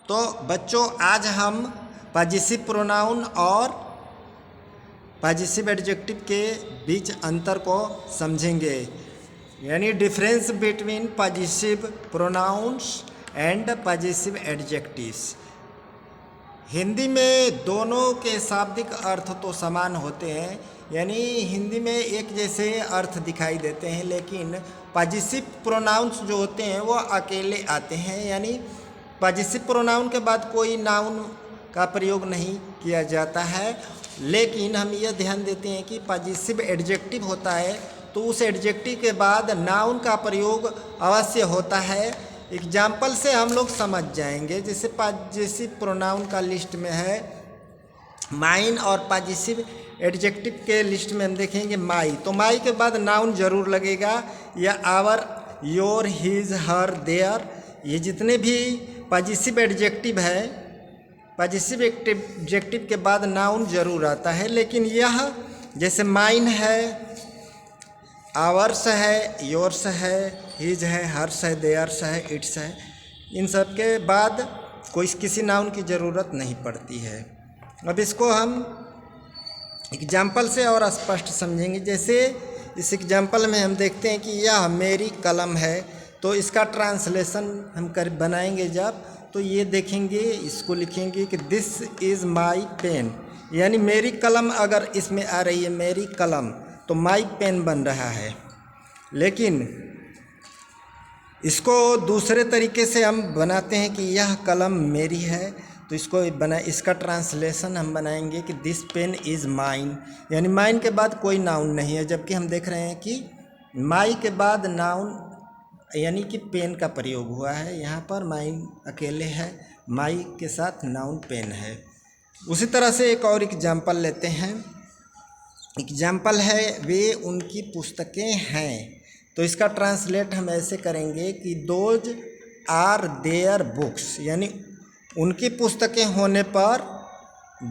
तो बच्चों आज हम पॉजिटिव प्रोनाउन और पॉजिटिव एडजेक्टिव के बीच अंतर को समझेंगे, यानी difference between positive pronouns and positive adjectives. Hindi में दोनों के शाब्दिक अर्थ तो समान होते हैं, यानी हिंदी में एक जैसे अर्थ दिखाई देते हैं, लेकिन पॉजिटिव प्रोनाउंस जो होते हैं वो अकेले आते हैं, यानी पॉजिटिव प्रोनाउन के बाद कोई नाउन का प्रयोग नहीं किया जाता है। लेकिन हम यह ध्यान देते हैं कि पॉजिटिव एडजेक्टिव होता है तो उस एडजेक्टिव के बाद नाउन का प्रयोग अवश्य होता है। एग्जाम्पल से हम लोग समझ जाएंगे। जैसे पॉजिटिव प्रोनाउन का लिस्ट में है माइन, और पॉजिटिव एडजेक्टिव के लिस्ट में हम देखेंगे माई, तो माई के बाद नाउन जरूर लगेगा, या our, your, his, her, their. ये जितने भी पॉजिटिव एडजेक्टिव है, पॉजिटिव एडजेक्टिव के बाद नाउन जरूर आता है। लेकिन यह जैसे माइन है, आवर्स है, योर्स है, हिज है, हर्स है, देयर्स है, इट्स है, इन सब के बाद कोई किसी नाउन की ज़रूरत नहीं पड़ती है। अब इसको हम एग्जाम्पल से और स्पष्ट समझेंगे। जैसे इस एग्जाम्पल में हम देखते हैं कि यह मेरी कलम है, तो इसका ट्रांसलेशन हम बनाएंगे जब, तो ये देखेंगे, इसको लिखेंगे कि दिस इज़ माई पेन, यानी मेरी कलम अगर इसमें आ रही है मेरी कलम, तो माई पेन बन रहा है। लेकिन इसको दूसरे तरीके से हम बनाते हैं कि यह कलम मेरी है, तो इसका ट्रांसलेशन हम बनाएंगे कि दिस पेन इज़ माइन, यानी माइन के बाद कोई नाउन नहीं है, जबकि हम देख रहे हैं कि माई के बाद नाउन यानी कि पेन का प्रयोग हुआ है। यहाँ पर माइन अकेले है, माई के साथ नाउन पेन है। उसी तरह से एक और एग्जाम्पल लेते हैं। एग्जाम्पल है वे उनकी पुस्तकें हैं, तो इसका ट्रांसलेट हम ऐसे करेंगे कि दोज आर देयर बुक्स, यानी उनकी पुस्तकें होने पर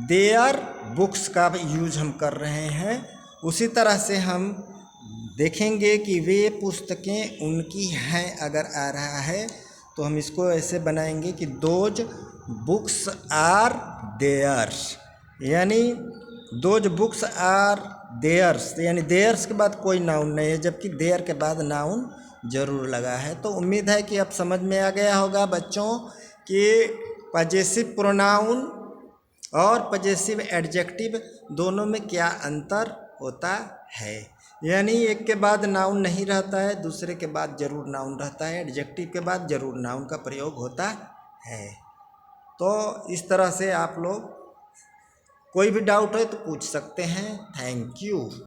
देयर बुक्स का यूज हम कर रहे हैं। उसी तरह से हम देखेंगे कि वे पुस्तकें उनकी हैं अगर आ रहा है, तो हम इसको ऐसे बनाएंगे कि दोज बुक्स आर देयर्स, यानी दोज बुक्स आर देयर्स, यानी देयर्स के बाद कोई नाउन नहीं है, जबकि देयर के बाद नाउन जरूर लगा है। तो उम्मीद है कि अब समझ में आ गया होगा बच्चों कि पॉजिटिव प्रोनाउन और पॉजिटिव एडजेक्टिव दोनों में क्या अंतर होता है। यानी एक के बाद नाउन नहीं रहता है, दूसरे के बाद जरूर नाउन रहता है, एडजेक्टिव के बाद जरूर नाउन का प्रयोग होता है। तो इस तरह से आप लोग कोई भी डाउट है तो पूछ सकते हैं। Thank you.